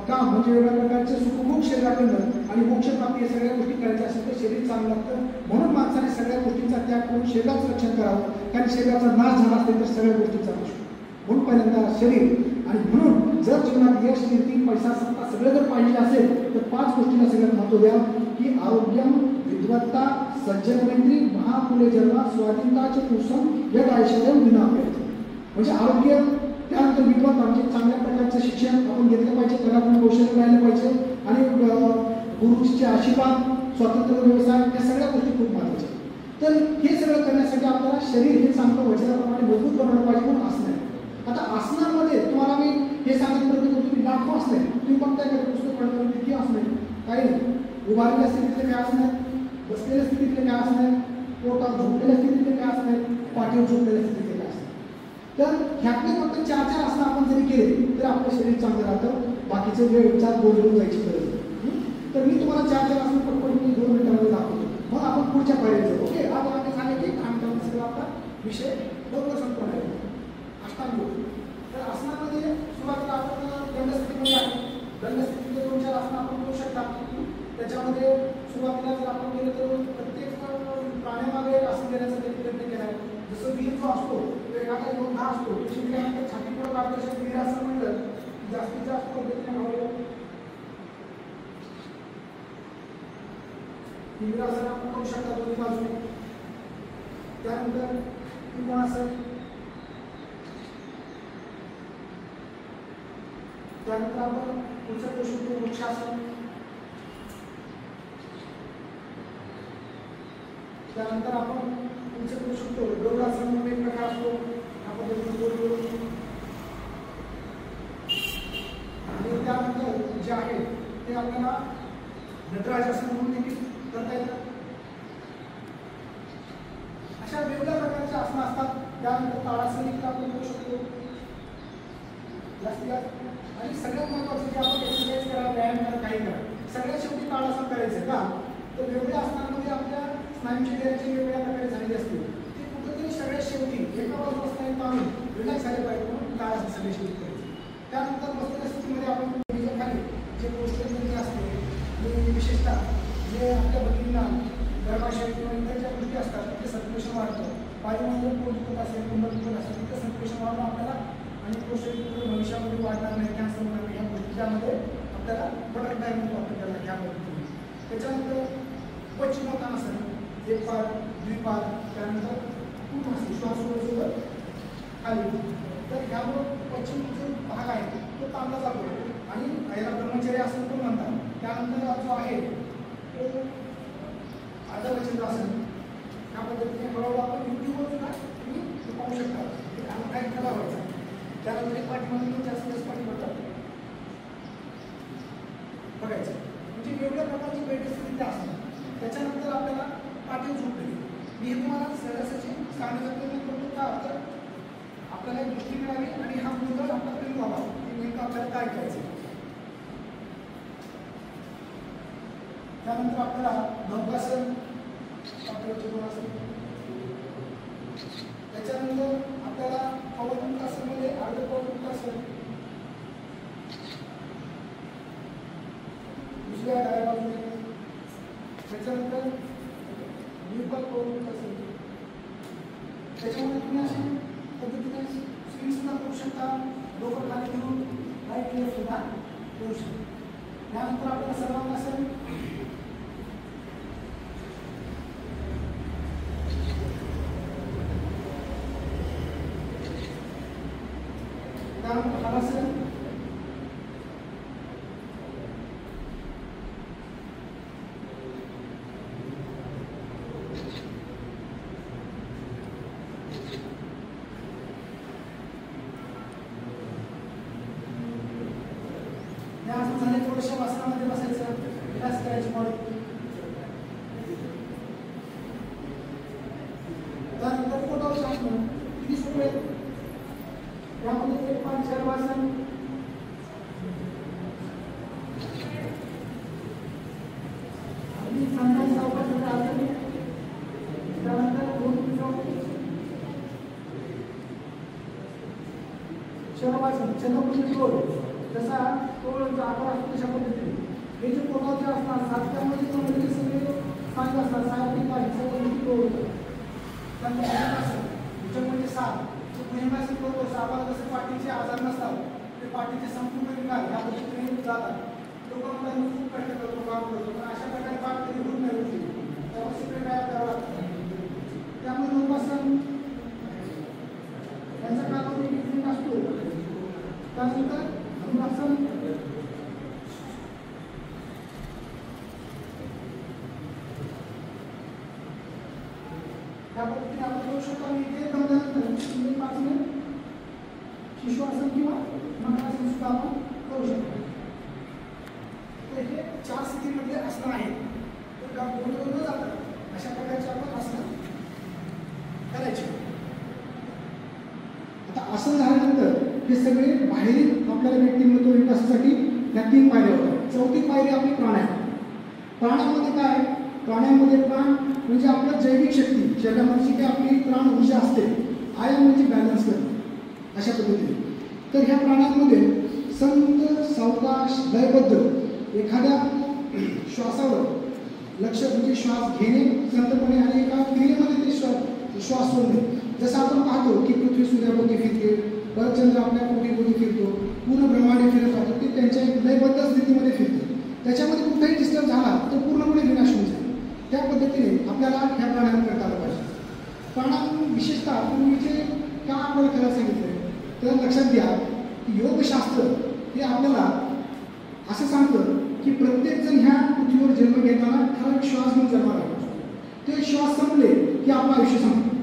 काम म्हणजे वेगवेगळ्या प्रकारचे सुखभोग शरीराकडनं आणि मोक्षप्राप्ती या सगळ्या गोष्टी करायच्या असेल तर शरीर चांगलं लागतं. म्हणून माणसाने सगळ्या गोष्टींचा त्याग करून शरीराचं रक्षण करावं, कारण शरीराचा नाश झाला असेल तर सगळ्या गोष्टींचा नाश होतो. म्हणून पहिल्यांदा शरीर. आणि म्हणून जर जीवनात यश कीर्ती पैसा सत्ता सगळं जर पाहिजे असेल तर 5 गोष्टींना सगळ्यात महत्त्व द्या की आरोग्यम विद्वत्ता सज्जन मैत्री महापुले जन्मा स्वाधीनताचे कुसम यद ऐश्वर्यम विना अपेक्षा. म्हणजे आरोग्य, त्यानंतर विद्वत्ता म्हणजे चांगल्या प्रकारचं शिक्षण आपण घेतलं पाहिजे, त्याला आपण कौशल्य राहिलं पाहिजे आणि गुरुचे आशीर्वाद, स्वतंत्र व्यवसाय या सगळ्या गोष्टी खूप महत्त्वाच्या. तर हे सगळं करण्यासाठी आपल्याला शरीर हे चांगलं वजनाप्रमाणे मजबूत बनवलं पाहिजे. म्हणून आसनं. आता आसनांमध्ये तुम्हाला मी हे सांगत प्रयत्न करतो की लाखो असणे तुम्ही बघताय का पुस्तक पडताना किती असणे काही नाही. उभारलेल्या स्थितीतले काय असणे, बसलेल्या स्थितीतले काय असणे, पोटात झोपलेल्या स्थितीतले काय असणे, पाठीवर झोपलेल्या स्थितीतले काय असणे. तर ह्यातले फक्त 4 आसनं आपण जरी केले तर आपलं शरीर चांगलं राहतं. बाकीचे वेळ 4 बोलून जायची गरज नाही. तर मी तुम्हाला 4 आसनं पटपट 2 मिनिटांमध्ये दाखवतो, मग आपण पुढच्या पायरीला जाऊ. ओके, आज आम्ही सांगितले की काम सगळं आपला विषय लवकर संपवणार आहे. अष्टांग योग. तर आसनामध्ये सुरुवातीला आपण दंडस्थितीमध्ये आहे. दंडस्थितीमध्ये 2-4 आसनं आपण करू शकता. त्याच्यामध्ये सुरुवातीला जर आपण केलं तर प्रत्येक प्राण्यामागे एक आसन देण्याचा प्रयत्न केला आहे. जसं वीर जो असतो तो एखादा योद्धा असतो, तो शिकल्यानंतर छाती पुढं काढतो. अशा वीर असं म्हणलं जास्तीत जास्त पद्धतीने हवं वीरासन आपण करू शकता दोन्ही बाजूने. त्यानंतर त्रिकोणासन, त्यानंतर आपण पुढचं करू शकतो वृक्षासन, त्यानंतर आपण पुढचं करू शकतो गरुडासन म्हणून एक प्रकार असतो. आपण आणि त्यानंतर जे आहे ते आपल्याला नटराजासन म्हणून देखील करता येतं. अशा वेगवेगळ्या प्रकारचे आसनं असतात. त्यानंतर ताडासन देखील आपण करू शकतो जास्तीत जास्त. आणि सगळ्यात महत्त्वाचं की आपण एक्सरसाइज करा, व्यायाम करा, काही करा, सगळ्यात शेवटी ताडासन करायचं का, तर वेगवेगळ्या आसनांमध्ये आपल्या स्नायूंची क्रियाची वेगवेगळ्या प्रकारे झालेली असते. ते कुठेतरी सगळ्यात शेवटी एका बाजूला स्नायू ताणून सगळे शिल्प करायचे. त्यानंतर बसलेल्या स्थितीमध्ये आपण खाली जे पोस्टर असते आणि विशेषतः जे आपल्या भगिनींना गर्भाशय किंवा इतर ज्या गोष्टी असतात तिथे सर्क्युलेशन वाढतं, वायुमंडळ पोट असेल कुंभ असेल तिथे सर्क्युलेशन वाढणं आपल्याला आणि पोस्टर भविष्यामध्ये वाढणार नाही, कॅन्सर होणार नाही, ह्या गोष्टी त्यामध्ये आपल्याला बटरफ्लाय म्हणतो आपण त्याला ह्या पद्धतीने. त्याच्यानंतर पश्चिमोत्तानासन, एक पार द्विपार, त्यानंतर पूर्ण श्वासोच्छ्वास खाली. तर ह्यामुळं पश्चिम जो भाग आहे तो ताणला जातो आणि याला ब्रह्मचर्य आसन पण म्हणतात. त्यानंतर जो आहे तो अर्धवचंद्रासन, ह्या पद्धतीने हळूहळू आपण युट्यूबवर सुद्धा तुम्ही पाहू शकता काय कला व्हायचा. त्यानंतर एक पाठीमध्ये जास्त पाठीमध्ये बघायचं म्हणजे वेगवेगळ्या प्रकारची बैठक असतात. त्याच्यानंतर आपल्याला पाठी झोपली. मी हे तुम्हाला सहजासहजी सांगण्याचा प्रयत्न करतो का तर आपल्याला एक दृष्टी मिळावी आणि हा मुद्दा आपल्याकडे व्हावा की नेमकं आपल्याला काय करायचं. त्यानंतर आपल्याला नौकासन, त्याच्यानंतर आपल्याला पवनमुक्तासनमध्ये अर्धपवनमुक्तासन, दुसऱ्या डाव्या बाजूने, त्याच्यानंतर द्विपद पवनमुक्तासन. त्याच्यामध्ये तुम्ही अशा पद्धतीने स्विंग सुद्धा करू शकता, डोकं खाली घेऊन राईट लेफ्ट सुद्धा करू शकता. त्यानंतर आपल्याला सर्वांगासन, त्यानंतर हलासन, झाले थोडंशा वासनामध्ये बसायचं, रिलॅक्स करायची बॉडी. त्यानंतर पोटावर शासन किती सोपे आहेत. त्यामध्ये एक पांचर्वासन, आणि संध्याकाळी सावकाश आसन. त्यानंतर शरवासन, छत्रपती तोल जसा तोळचा आकार असतो तशा पद्धतीने हे जे पोटाचे असतात सातव्यामध्ये म्हणजे सगळे सात असतात, साहित्य आहे सगळं तोळ होतं. त्यानंतर म्हणजे सात भुजंगासन करतो. सापाला जसे पाठीचे आजार नसतात ते पाठीचे संपूर्ण विकार ह्या पद्धतीने जातात. लोकांना खूप कष्ट करतो, काम करतो, पण अशा प्रकारे पाठ कधी होत नाही होती, त्यामुळे सगळे काय करावं लागतं. त्यामुळे नौकासन यांचा कालावधी असतो. त्यानंतर धनुरासन, त्या पद्धतीने आपण करू शकतो. आणि इथे दमल्यानंतर 5 मिनिट शिशुआसन किंवा मकरासन सुद्धा आपण करू शकतो. तर हे 4 स्थितीमध्ये आसनं आहेत. तर गोंधळ न जाता अशा प्रकारचे आपण आसनं करायचे. आता आसन झाल्यानंतर हे सगळे बाहेरील आपल्याला व्यक्तिमत्व विकासासाठी ह्या 3 पायऱ्या होतात. चौथी पायरी आपली प्राणायाम. प्राणायामध्ये काय, प्राणायामध्ये प्राण म्हणजे आपलं जैविक शक्ती, शरीरामध्ये जी आपली प्राण ऊर्जा असते, आयाम म्हणजे बॅलन्स करणे अशा पद्धतीने. तर ह्या प्राणायामध्ये संत सावकाश लयबद्ध एखाद्या श्वासावर लक्ष म्हणजे श्वास घेणे संतपणे आणि एका क्रियेमध्ये ते श्वास सोडणे. जसं आपण पाहतो की पृथ्वी सूर्याभोवती फिरते, परत चंद्र आपल्या पोटीभोवती फिरतो, पूर्ण ब्रह्मांड फिरत राहतो, ते त्यांच्या एक लयबद्ध स्थितीमध्ये फिरते. त्याच्यामध्ये कुठलाही डिस्टर्ब झाला तर पूर्णपणे विनाश होऊन जाईल. त्या पद्धतीने आपल्याला ह्या प्राणायाम करता आलं पाहिजे. प्राणायाम विशेषतः पूर्वीचे का आपल्याला करायला सांगितलं तर लक्षात घ्या की योगशास्त्र हे आपल्याला असं सांगतं की प्रत्येकजण ह्या पृथ्वीवर जन्म घेताना ठराविक श्वास घेऊन जन्माला लागतो. ते श्वास संपले की आपलं आयुष्य संपतं.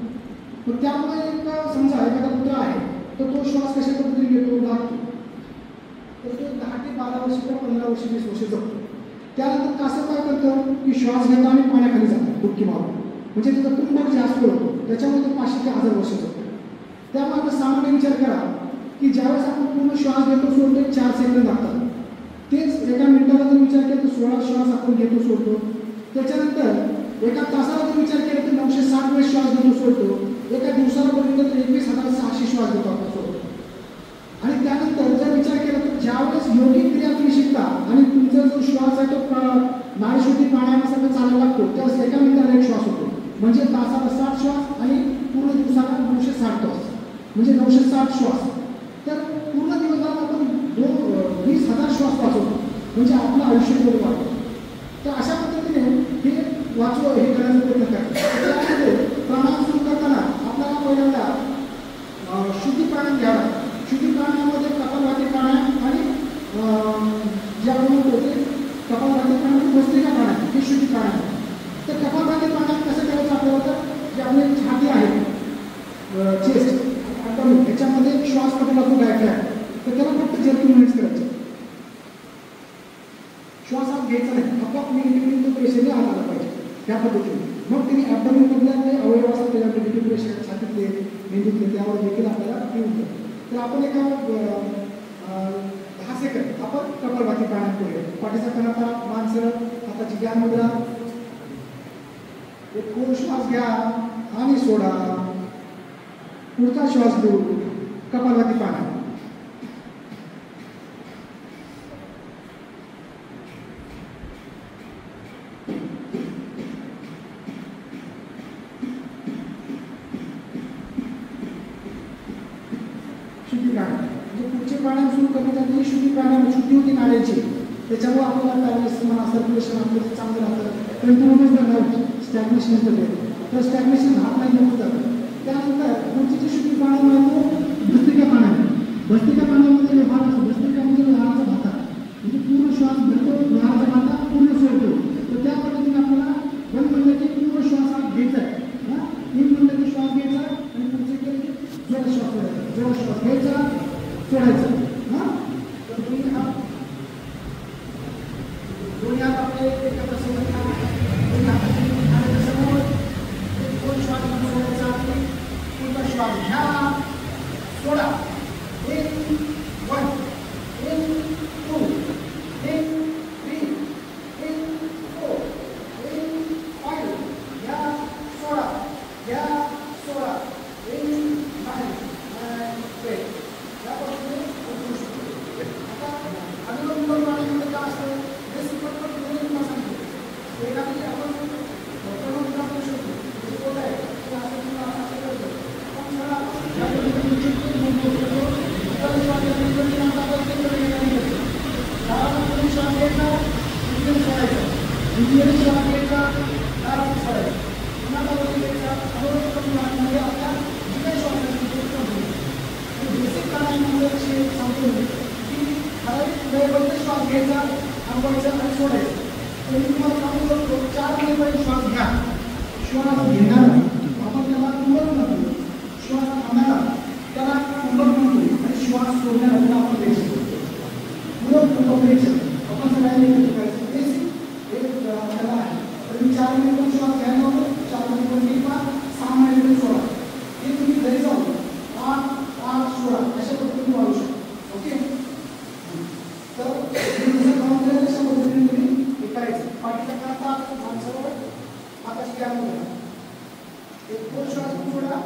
पण त्यामुळे समजा एखादा कुत्रा आहे तर तो श्वास कशा पद्धतीने घेतो, लागतो, तर तो 10 ते 12 वर्ष किंवा 15 वर्ष 20 वर्ष जगतो. त्यानंतर कसं काय करतं की श्वास घेता आणि पाण्याखाली जातात डुबकी मारून, म्हणजे त्याचा तुंबक जास्त होतो, त्याच्यामध्ये 500 ते 1000 वर्ष जगतो. त्यामुळे आपण सामान्य विचार करा की ज्यावेळेस आपण पूर्ण श्वास घेतो सोडतो 4 सेकंद लागतात. तेच एका मिनिटाला जर विचार केला तर 16 श्वास आपण घेतो सोडतो. त्याच्यानंतर एका तासाला जर विचार केला तर 960 वेळेस श्वास घेतो सोडतो. एका दिवसाला बघितलं तर 21,600 श्वास घेतो आपण सोडतो. आणि शुद्धी प्राणायामासारखं चालायला लागतो त्यावेळेस एका मिनिटाला एक श्वास होतो, म्हणजे तासाला 60 श्वास आणि पूर्ण दिवसाला 960 तास म्हणजे 960 श्वास. तर पूर्ण दिवसाला आपण 20,000 श्वास वाचवतो, म्हणजे आपलं आयुष्य थोडं वाढतं. तर अशा पद्धतीने हे हे करायचा प्रयत्न करतात. त्यामध्ये प्राणायाम सुरू करताना आपल्याला पहिल्यांदा शुद्धी प्राणायाम घ्यावा. शुद्धी प्राणायामामध्ये कपालभाती प्राणायाम आणि जे आपण म्हणतो ते कपालभाती प्राणायाम, भस्त्रिका प्राणायाम, हे शुद्धी प्राणायाम. तर कपालभाती प्राणायाम कसं करायचं आपल्याला, तर जे आपली छाती आहे, चेस्ट, ह्याच्यामध्ये श्वास पकडला तो डायफ्रॅम, तर त्याला फक्त जर्किंग मिनिट्स करायचे. श्वास हा घ्यायचा नाही, आपोआप निगेटिव्ह प्रेशरने आला पाहिजे त्या पद्धतीने. मग त्यांनी ॲबडोमेनमधल्या जे अवयव असतात त्याच्या निगेटिव्ह प्रेशर, छातीतले, मेंदूतले, त्यावर देखील आपल्याला घेऊन जातो. तर आपण एका 10 सेकंद आपण कपालभाती प्राणायाम करूया. पाठीचा कणाचा, मान सरळ, हाताची ज्ञान मुद्रा. एक खोल श्वास घ्या आणि सोडा. पुढचा श्वास घेऊ. कपालभाती प्राणायाम. शुद्धी प्राणायाम म्हणजे पुढचे प्राणायाम सुरू करण्यासाठी शुद्धी प्राणायाम, शुद्धी होती नाड्याची, त्याच्यामुळे आपल्याला पॅरालिसिस म्हणा, सर्क्युलेशन आपलं चांगलं राहतं. कंटिन्यूअस जर स्टॅग्नेशन येतं, तर स्टॅग्नेशन हात नाही होऊन जातं. त्यानंतर पुढची जी शुद्धी प्राणायाम आहे तो भस्त्रिका प्राणायाम. भस्त्रिका प्राणायामामध्ये लोहाराचा, भस्त्रिका म्हणजे लोहाराचा भाता, म्हणजे पूर्ण श्वास भरतो, लोहाराचा भाता पूर्ण सोडतो. तर त्या पद्धतीने आपल्याला 1 म्हणलं की पूर्ण श्वास हा घ्यायचा आहे, 3 म्हणलं की श्वास घ्यायचा आणि पुढचे केले की जोर श्वास सोडायचा, जोर श्वास घ्यायचा, सोडायचा. तर दोन्ही हात आपले एकत्र समोर, दोन्ही हाताच्या समोर, 2 श्वास सोडायचा आणि पुढचा श्वास घ्या, सोडा. 1 1 1 2 1 3 1 4 1 5 घ्या, सोडा, घ्या, सोडा, 1 5 6 या पद्धतीने करू शकतो. आता अनुलोम विलोम प्राणायामामध्ये काय असतं, बेसिक पटपट तुम्हाला सांगतो. एखादी आपण प्रणव करू शकतो, म्हणजे बोल आहे की असं किंवा असं करतो. आपण सगळा या पद्धतीने श्वास घ्यायचा, इंजिन सोडायचा, इंजिन श्वास घ्यायचा, दारात सोडायचा, पुन्हा दारात घ्यायचा. म्हणजे आपल्या जी काही श्वास बेसिक प्राणायामामध्ये सांगतो की ठराविक वेळेपर्यंत श्वास घ्यायचा, थांबवायचा आणि सोडायचा. तर मी तुम्हाला सांगू शकतो 4 मिनिटपर्यंत श्वास घ्या. श्वास घेणार आपण त्याला कुंभक म्हणतो, श्वास थांबणार त्याला कुंभक म्हणतो आणि श्वास सोडण्याला त्याला आपण द्यायचं पूर्ण द्यायचं. आपण सगळ्यांनी करायचं बेसिक एक त्याला आहे. तर मी 4 मिनिट श्वास घ्यायला होतो, 4 मिनिट किंवा 6 मिनिट सोडा. हे तुम्ही घरी जाऊन 8 सोडा अशा पद्धतीने वाढू शकतो. ओके. तर काम करायला अशा पद्धतीने तुम्ही हे करायचं. पाठीचा कणा, माणसावर हाताची ज्ञान मुद्रा. एक खोल श्वास सोडा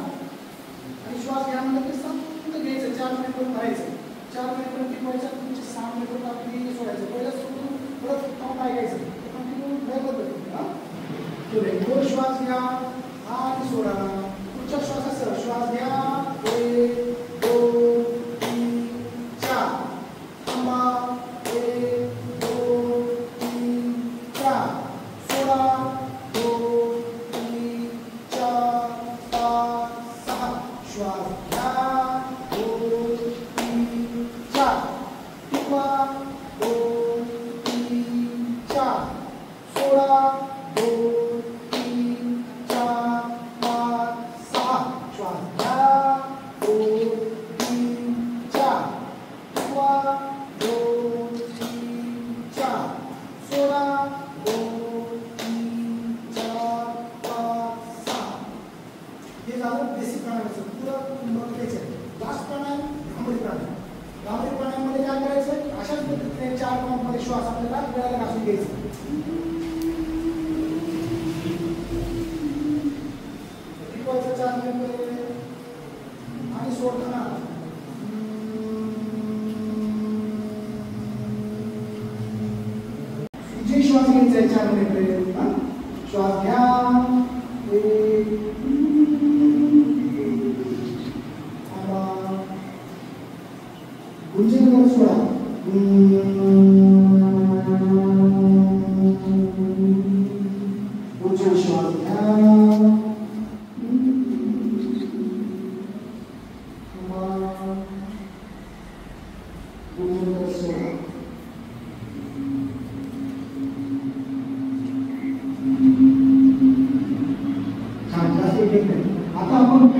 आणि श्वास घ्यायला की समजा घ्यायचं, 4 मिनिट करायचं, 4 मिनिट टिकवायचं, तुमचे 6 मिनिट आपली सोडायचं. पहिलं सोडून परत काउंट ऐकायचं, कंटिन्यू नाही बदलत. खोल श्वास घ्या आणि सोडा. पुढच्या श्वासासह श्वास घ्या, 1 2 3 4 थांबा, 1 2 3 4 सोडा, 2 3 4 5 6 श्वास घ्या, 2 3 4 टिकवा, 2 3 4 सोडा, 2 3 4 5 6 श्वास घ्या, 2 3 4 टिकवा, 2 3 4 सोडा, 2 3 4 5 6. हे झालं बेसिक प्राणायामाचं. पुढं बघायचं लास्ट प्राणायाम भ्रामरी प्राणायाम. भ्रामरी प्राणायाममध्ये काय करायचं, अशाच पद्धतीने 4 राऊंडमध्ये श्वास आपल्याला गळ्याला घासून घ्यायचा. टिकवायचं 4 मिनिट आणि सोडताना जे श्वास घ्यायचा आहे 4 मिनिट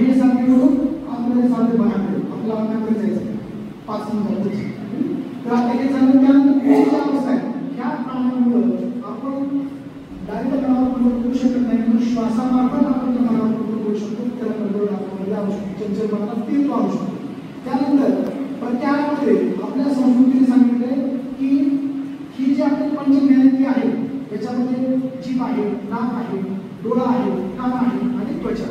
हे साध्य करून आतमध्ये साध्य बनाकडे आपल्या अंगाकडे जायचं 5 मिनिटांची. तर आता हे झालं त्यानंतर अवस्था आहे ह्या प्राणायामामुळे आपण डायरेक्ट मनावर कंट्रोल करू शकत नाही, म्हणून श्वासामार्फत आपण त्या मनावर कंट्रोल करू शकतो. त्याला कंट्रोल आपण आणू शकतो, चंचल मनाला तीव्र आणू शकतो. त्यानंतर प्रत्याहारामध्ये आपल्या संस्कृतीने सांगितले की ही जी आपली पंचज्ञानेंद्रिय आहे त्याच्यामध्ये जीभ आहे, नाक आहे, डोळा आहे, कान आहे आणि त्वचा.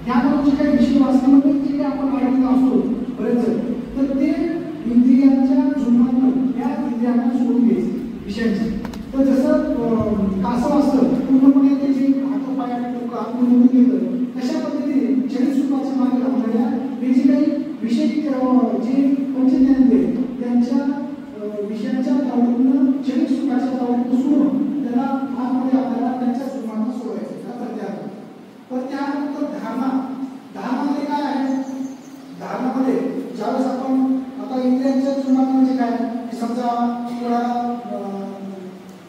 ह्यामध्ये जे काही विषय वाचण्यामध्ये जे काही आपण अडकलेलो असतो बरेच तर ते इंद्रियांच्या जुमानं त्या इंद्रियांना सोडून घ्यायचे विषयांचे. तर जसं कासव असतं पूर्णपणे ते जे हातपाय आणि डोकं आपण मोडून घेतं तशा पद्धतीने क्षणिक सुखाच्या मागे लागणाऱ्या हे जे काही विषय जे पंचज्ञानेंद्रिय त्यांच्या विषयांच्या तावडीतून क्षणिक सुखाच्या तावडीतून सोडून त्याला आतमध्ये आपल्याला त्यांच्या जुमानं सोडायचं. त्यानंतर धारणामध्ये काय आहे? धारणामध्ये ज्यावेळेस आपण आता इंद्रियांच्या जुमानं म्हणजे काय की समजा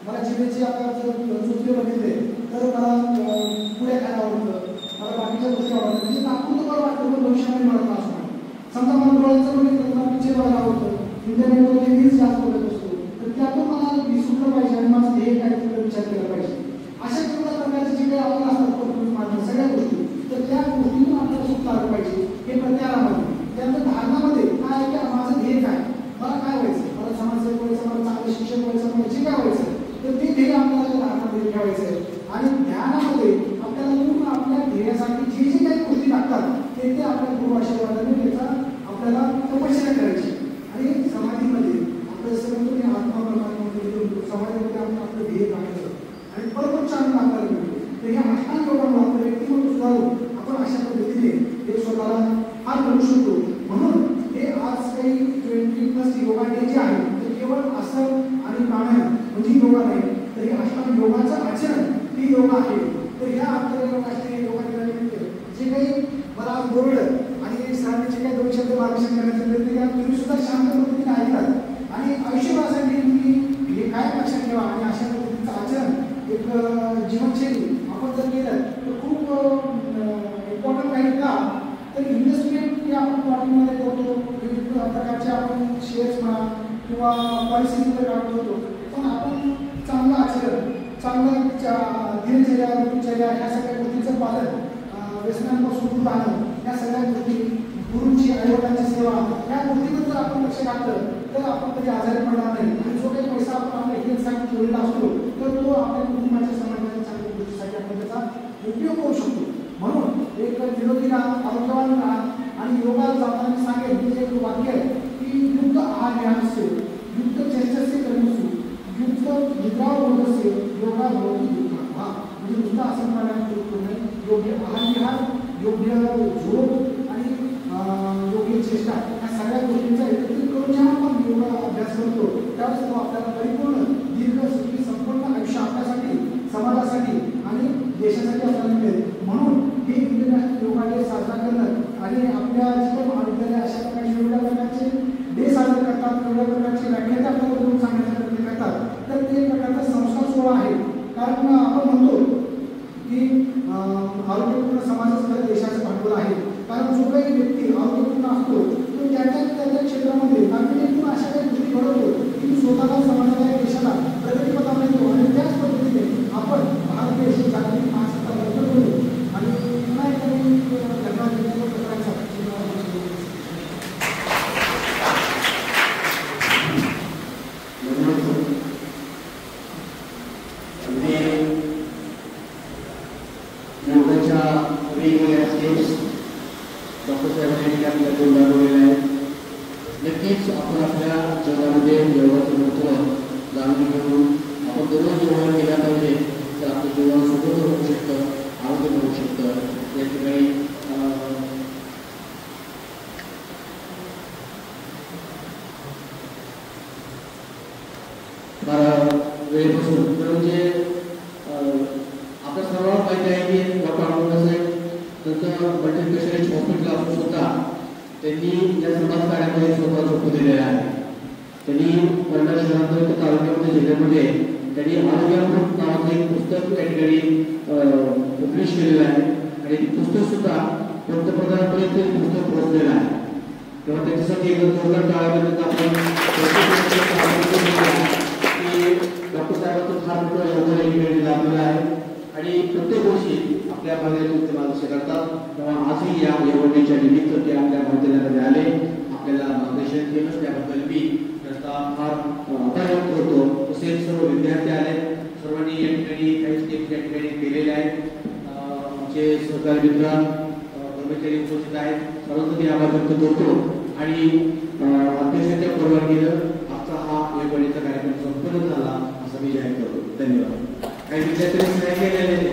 मला जिभेचे आता चुचले बघितले तर मला पुढे खायला आवडतं, मला बाकीच्या गोष्टी आवडतात, म्हणजे नागपूर तुम्हाला वाटतं पण भविष्यामध्ये मला त्रास होणार. समजा मला डोळ्यांचं बघितलं मला पिक्चर बघायला आवडतं, इंटरनेटवर रील्स जास्त बघत असतो, तर त्यातून मला विसरलं पाहिजे आणि माझं ध्येय काय तिकडे विचार केला पाहिजे. अशा प्रकारचे जे काही आपण असतात सगळ्या गोष्टी तर त्या गोष्टीतून आपल्याला सुख लागलं पाहिजे. हे प्रत्याहारामध्ये. त्यानंतर धारणामध्ये काय आहे की माझं ध्येय काय, मला काय व्हायचं, मला समाजसेवक व्हायचं, मला चांगलं शिक्षक व्हायचं, मला जे काय व्हायचं तर ते ध्येय आपल्याला धारणामध्ये ठेवायचं आहे. आणि ध्यानामध्ये आपल्याला पूर्ण आपल्या ध्येयासाठी जे जे काही गोष्टी लागतात ते आपल्या गुरु आशीर्वादाने त्याचा आपल्याला तपश्चर्या करायची. आणि समाधीमध्ये आपलं सगळं आत्माप्रमाणे समाधीमध्ये आपण आपलं ध्येय काढायचं आणि परत चांगलं आपल्याला मिळतो. तर ह्या अष्टांग योगामुळे आपलं व्यक्तिमत्व सुधारून आपण अशा पद्धतीने हे स्वतःला हात घालू शकतो. म्हणून हे आज काही 20+ योगा डे जे आहे ते केवळ आसन आणि प्राणायाम म्हणजे योगा नाही तर हे अष्टांग योगाचं आचरण ही योगा आहे. तर ह्या आपल्याला योगा केल्यानंतर जे काही मला आज बोललं आणि सरांनी जे काही 2 शब्द मार्गदर्शन करण्याचा प्रयत्न केला तुम्ही सुद्धा शांत पद्धतीने ऐकतात आणि आयुष्यभरासाठी तुम्ही हे काय लक्षात ठेवा आणि अशा पद्धतीचं आचरण एक जीवनशैली आपण जर केलं तर खूप इम्पॉर्टंट आहे. का तर इन्व्हेस्टमेंट ही आपण प्रॉपर्टीमध्ये करतो, विविध प्रकारचे आपण शेअर्स म्हणा किंवा पॉलिसीमध्ये काढतो, पण आपण चांगलं आचरण, चांगलं दिनचर्या, ऋतुचर्या ह्या सगळ्या गोष्टींचं पालन, व्यसनांपासून दूर राहणं, ह्या सगळ्या गोष्टी, गुरूंची आईवडिलांची सेवा ह्या गोष्टींवर जर आपण लक्ष घातलं तर आपण कधी आजारी पडणार नाही. आणि जो काही पैसा आपण आपल्या हेल्थसाठी ठेवलेला असतो तर तो आपल्या कुटुंबाच्या समाजाच्या चांगल्या गोष्टीसाठी आपण त्याचा उपयोग करू शकतो. म्हणून एक निरोगी राहा, आरोग्यवान राहा. आणि योगाला जाताना सांगेल म्हणजे एक वाक्य आहे की युक्त आहार ध्यानस्य, युक्त चेष्टस्य कर्मसु, युक्त निद्रावोदस्य योगा भवति दुःखा. म्हणजे नुसतं आसन प्राणायाम करू नये, योग्य आहार विहार, योग्य झोप आणि योग्य चेष्टा ह्या सगळ्या गोष्टींचा एकत्रित करून जेव्हा आपण योगा अभ्यास करतो त्यावेळेस तो आपल्याला परिपूर्ण दीर्घ सुखी संपूर्ण आयुष्य आपल्यासाठी, समाजासाठी आणि देशासाठी आपल्याला मिळेल. म्हणून हे इंटरनॅशनल योगा डे साजरा करणं आणि आपल्या जे महाविद्यालय अशा प्रकारचे वेगवेगळ्या प्रकारचे डे साजरे करतात, वेगवेगळ्या प्रकारचे व्याख्याते आपल्याला बोलून सांगण्याचा प्रयत्न करतात तर ते एक प्रकारचा संस्कार सोहळा आहे. कारण आपण म्हणतो की आरोग्यपूर्ण समाजच खरं देशाचं भांडवल आहे. कारण जो काही व्यक्ती आरोग्यपूर्ण असतो तो त्याच्या क्षेत्रामध्ये नागरिकांतून अशा काही गोष्टी घडवतो की स्वतःला, समाजाला, देशाला प्रगतीपथावर येतो. आणि त्याच पद्धतीने आपण भारत देश जागतिक महासत्ता बरोबर करू आणि पुन्हा एखादी घटना करायचा. वेगवेगळ्या स्टेप्स डॉक्टर साहेबांनी आपल्या बोललेले आहेत. नक्कीच आपण आपल्या जीवनामध्ये योगाचं महत्त्व जाणून घेऊन आपण दररोज योगा केला पाहिजे तर आपलं जीवन सुखद होऊ शकतं, आरोग्य होऊ शकतं. या ठिकाणी वेळेपासून म्हणजे आपल्या सर्वांना माहिती आहे की डॉक्टर बाबासाहेब त्यांचं मल्टी स्पेशालिस्ट हॉस्पिटल असून सुद्धा त्यांनी या समाज कार्यामध्ये स्वतः झोकून दिलेला आहे. त्यांनी कर्नाटक शहरात तालुक्यामध्ये जिल्ह्यामध्ये त्यांनी आरोग्यामृत नावाचं एक पुस्तक त्या ठिकाणी पब्लिश केलेलं आहे आणि ते पुस्तक सुद्धा पंतप्रधानांपर्यंत हे पुस्तक पोहोचलेलं आहे. तेव्हा त्याच्यासाठी एक जोरदार टाळ्या आपण डॉक्टर साहेबांचं फार मोठं योगदान दिलं आपल्याला आहे आणि प्रत्येक वर्षी आपल्या भागातून ते मार्गदर्शन करतात. तेव्हा आजही या वर्षाच्या निमित्त ते आपल्या महाविद्यालयामध्ये आले, आपल्याला मार्गदर्शन केलं, त्याबद्दल मी त्यांचा फार आभार व्यक्त करतो. तसेच सर्व विद्यार्थी आले, सर्वांनी या ठिकाणी काही स्टेप या ठिकाणी केलेले आहेत. आमचे सहकारी मित्र कर्मचारी उपस्थित आहेत, सर्वांसाठी आभार व्यक्त करतो आणि अध्यक्षांच्या परवानगीनं आजचा हा कार्यक्रम संपन्न झाला असं मी जाहीर करतो. धन्यवाद. काही विद्यार्थ्यांनी